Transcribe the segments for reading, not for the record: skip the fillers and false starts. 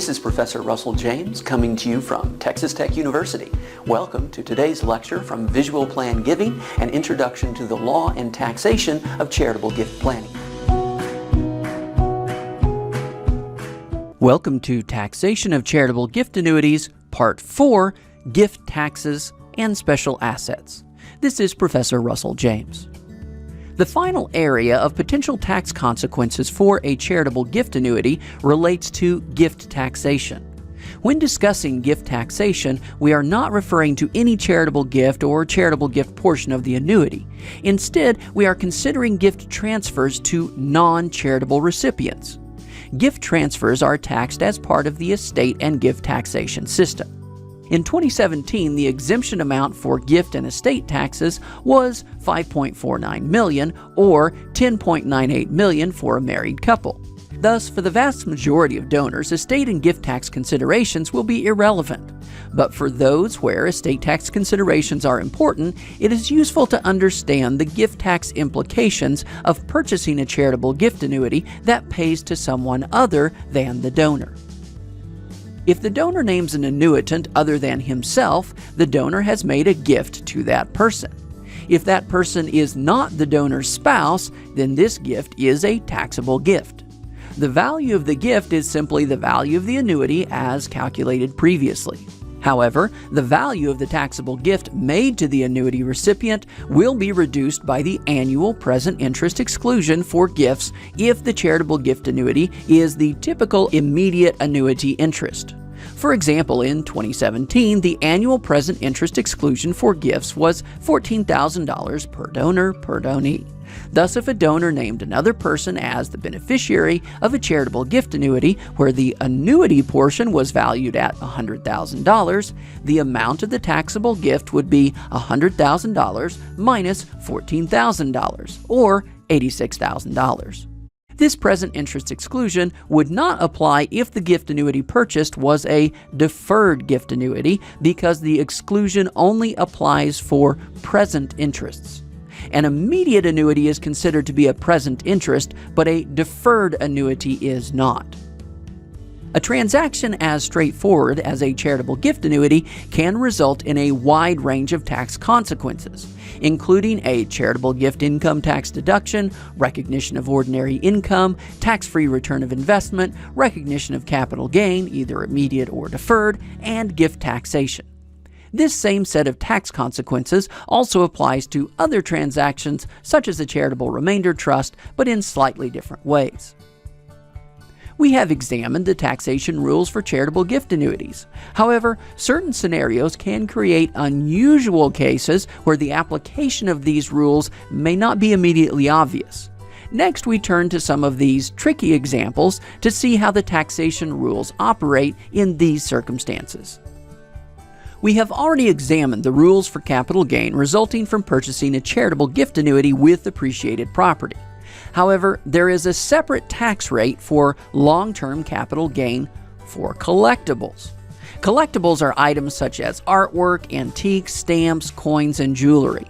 This is Professor Russell James coming to you from Texas Tech University. Welcome to today's lecture from Visual Plan Giving, an introduction to the law and taxation of charitable gift planning. Welcome to Taxation of Charitable Gift Annuities, Part 4, Gift Taxes and Special Assets. This is Professor Russell James. The final area of potential tax consequences for a charitable gift annuity relates to gift taxation. When discussing gift taxation, we are not referring to any charitable gift or charitable gift portion of the annuity. Instead, we are considering gift transfers to non-charitable recipients. Gift transfers are taxed as part of the estate and gift taxation system. In 2017, the exemption amount for gift and estate taxes was $5.49 million or $10.98 million for a married couple. Thus, for the vast majority of donors, estate and gift tax considerations will be irrelevant. But for those where estate tax considerations are important, it is useful to understand the gift tax implications of purchasing a charitable gift annuity that pays to someone other than the donor. If the donor names an annuitant other than himself, the donor has made a gift to that person. If that person is not the donor's spouse, then this gift is a taxable gift. The value of the gift is simply the value of the annuity as calculated previously. However, the value of the taxable gift made to the annuity recipient will be reduced by the annual present interest exclusion for gifts if the charitable gift annuity is the typical immediate annuity interest. For example, in 2017, the annual present interest exclusion for gifts was $14,000 per donor per donee. Thus, if a donor named another person as the beneficiary of a charitable gift annuity where the annuity portion was valued at $100,000, the amount of the taxable gift would be $100,000 minus $14,000, or $86,000. This present interest exclusion would not apply if the gift annuity purchased was a deferred gift annuity because the exclusion only applies for present interests. An immediate annuity is considered to be a present interest, but a deferred annuity is not. A transaction as straightforward as a charitable gift annuity can result in a wide range of tax consequences, including a charitable gift income tax deduction, recognition of ordinary income, tax-free return of investment, recognition of capital gain, either immediate or deferred, and gift taxation. This same set of tax consequences also applies to other transactions such as a charitable remainder trust, but in slightly different ways. We have examined the taxation rules for charitable gift annuities. However, certain scenarios can create unusual cases where the application of these rules may not be immediately obvious. Next, we turn to some of these tricky examples to see how the taxation rules operate in these circumstances. We have already examined the rules for capital gain resulting from purchasing a charitable gift annuity with appreciated property. However, there is a separate tax rate for long-term capital gain for collectibles. Collectibles are items such as artwork, antiques, stamps, coins, and jewelry.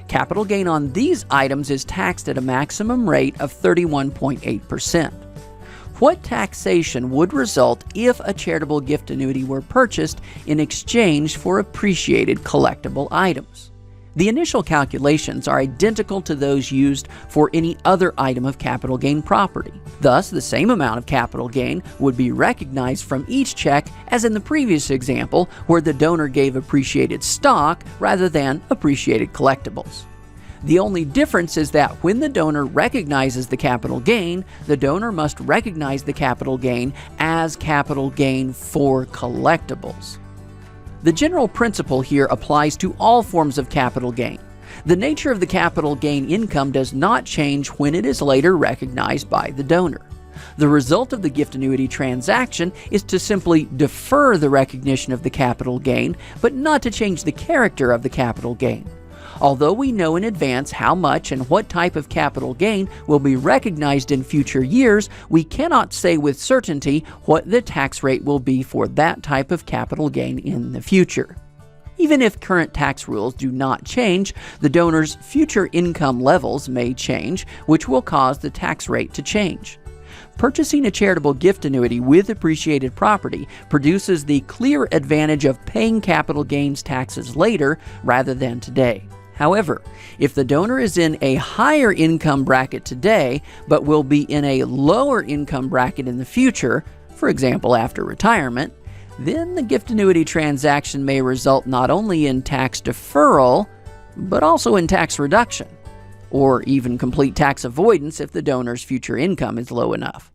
Capital gain on these items is taxed at a maximum rate of 31.8%. What taxation would result if a charitable gift annuity were purchased in exchange for appreciated collectible items? The initial calculations are identical to those used for any other item of capital gain property. Thus, the same amount of capital gain would be recognized from each check as in the previous example where the donor gave appreciated stock rather than appreciated collectibles. The only difference is that when the donor recognizes the capital gain, the donor must recognize the capital gain as capital gain for collectibles. The general principle here applies to all forms of capital gain. The nature of the capital gain income does not change when it is later recognized by the donor. The result of the gift annuity transaction is to simply defer the recognition of the capital gain, but not to change the character of the capital gain. Although we know in advance how much and what type of capital gain will be recognized in future years, we cannot say with certainty what the tax rate will be for that type of capital gain in the future. Even if current tax rules do not change, the donor's future income levels may change, which will cause the tax rate to change. Purchasing a charitable gift annuity with appreciated property produces the clear advantage of paying capital gains taxes later rather than today. However, if the donor is in a higher income bracket today, but will be in a lower income bracket in the future, for example after retirement, then the gift annuity transaction may result not only in tax deferral, but also in tax reduction, or even complete tax avoidance if the donor's future income is low enough.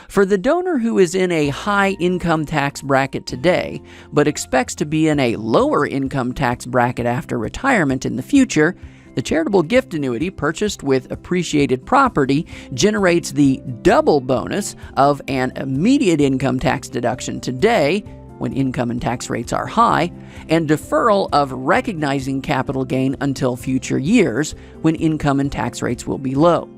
For the donor who is in a high income tax bracket today, but expects to be in a lower income tax bracket after retirement in the future, the charitable gift annuity purchased with appreciated property generates the double bonus of an immediate income tax deduction today, when income and tax rates are high, and deferral of recognizing capital gain until future years, when income and tax rates will be low.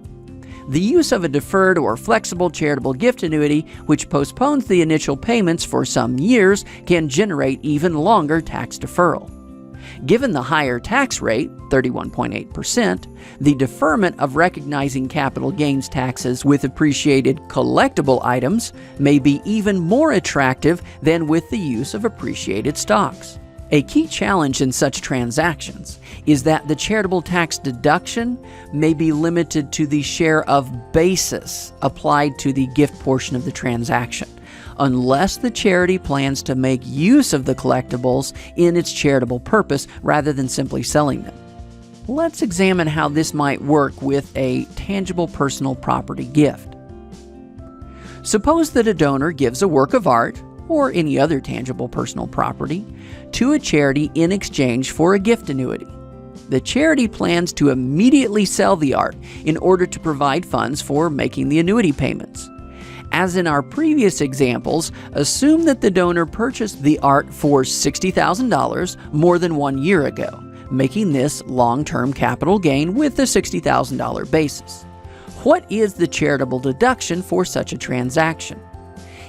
The use of a deferred or flexible charitable gift annuity, which postpones the initial payments for some years, can generate even longer tax deferral. Given the higher tax rate, 31.8%, the deferment of recognizing capital gains taxes with appreciated collectible items may be even more attractive than with the use of appreciated stocks. A key challenge in such transactions is that the charitable tax deduction may be limited to the share of basis applied to the gift portion of the transaction, unless the charity plans to make use of the collectibles in its charitable purpose rather than simply selling them. Let's examine how this might work with a tangible personal property gift. Suppose that a donor gives a work of art, or any other tangible personal property, to a charity in exchange for a gift annuity. The charity plans to immediately sell the art in order to provide funds for making the annuity payments. As in our previous examples, assume that the donor purchased the art for $60,000 more than 1 year ago, making this long-term capital gain with a $60,000 basis. What is the charitable deduction for such a transaction?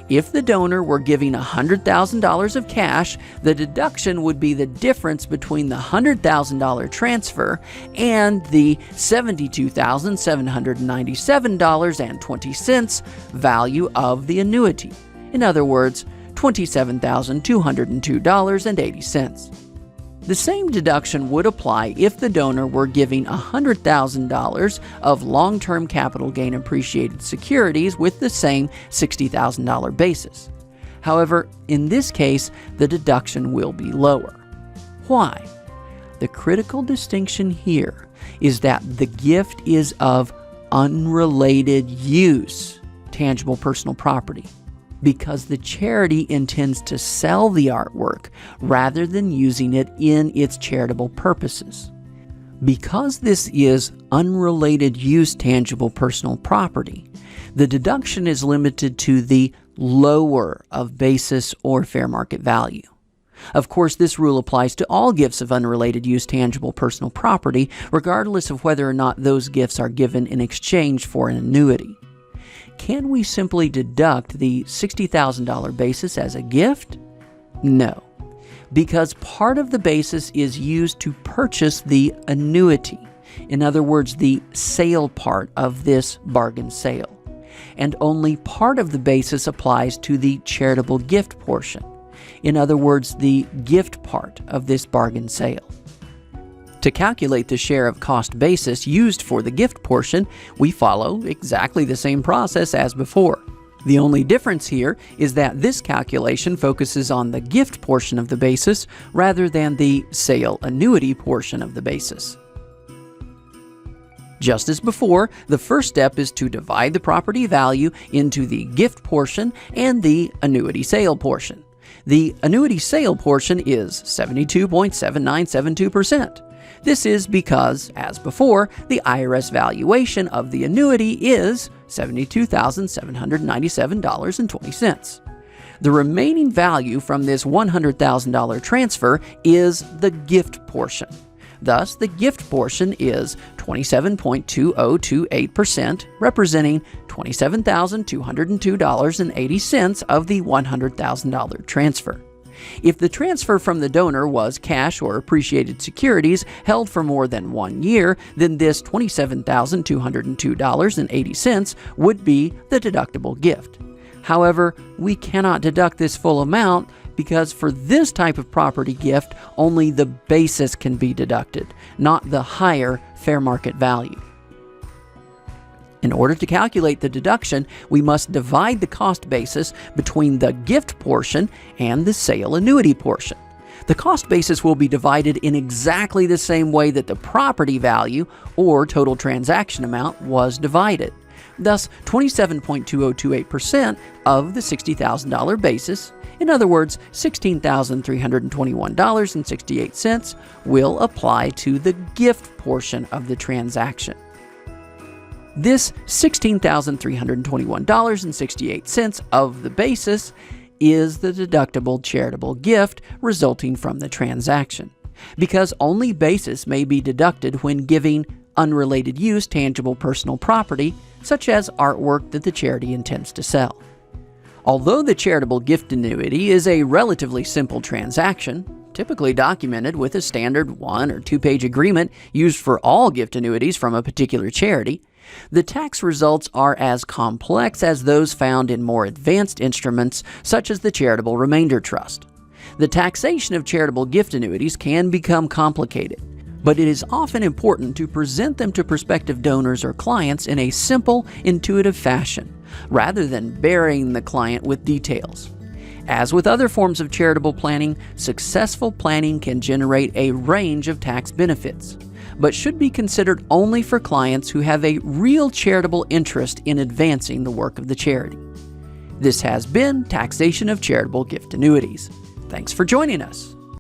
If the donor were giving $100,000 of cash, the deduction would be the difference between the $100,000 transfer and the $72,797.20 value of the annuity. In other words, $27,202.80. The same deduction would apply if the donor were giving $100,000 of long-term capital gain appreciated securities with the same $60,000 basis. However, in this case, the deduction will be lower. Why? The critical distinction here is that the gift is of unrelated use, tangible personal property, because the charity intends to sell the artwork rather than using it in its charitable purposes. Because this is unrelated use tangible personal property, the deduction is limited to the lower of basis or fair market value. Of course, this rule applies to all gifts of unrelated use tangible personal property, regardless of whether or not those gifts are given in exchange for an annuity. Can we simply deduct the $60,000 basis as a gift? No, because part of the basis is used to purchase the annuity, in other words, the sale part of this bargain sale, and only part of the basis applies to the charitable gift portion, in other words, the gift part of this bargain sale. To calculate the share of cost basis used for the gift portion, we follow exactly the same process as before. The only difference here is that this calculation focuses on the gift portion of the basis rather than the sale annuity portion of the basis. Just as before, the first step is to divide the property value into the gift portion and the annuity sale portion. The annuity sale portion is 72.7972%. This is because, as before, the IRS valuation of the annuity is $72,797.20. The remaining value from this $100,000 transfer is the gift portion. Thus, the gift portion is 27.2028%, representing $27,202.80 of the $100,000 transfer. If the transfer from the donor was cash or appreciated securities held for more than 1 year, then this $27,202.80 would be the deductible gift. However, we cannot deduct this full amount because for this type of property gift, only the basis can be deducted, not the higher fair market value. In order to calculate the deduction, we must divide the cost basis between the gift portion and the sale annuity portion. The cost basis will be divided in exactly the same way that the property value or total transaction amount was divided. Thus, 27.2028% of the $60,000 basis, in other words, $16,321.68, will apply to the gift portion of the transaction. This $16,321.68 of the basis is the deductible charitable gift resulting from the transaction. Because only basis may be deducted when giving unrelated use tangible personal property, such as artwork that the charity intends to sell. Although the charitable gift annuity is a relatively simple transaction, typically documented with a standard 1- or 2-page agreement used for all gift annuities from a particular charity, the tax results are as complex as those found in more advanced instruments such as the charitable remainder trust. The taxation of charitable gift annuities can become complicated, but it is often important to present them to prospective donors or clients in a simple, intuitive fashion, rather than burying the client with details. As with other forms of charitable planning, successful planning can generate a range of tax benefits, but should be considered only for clients who have a real charitable interest in advancing the work of the charity. This has been Taxation of Charitable Gift Annuities. Thanks for joining us.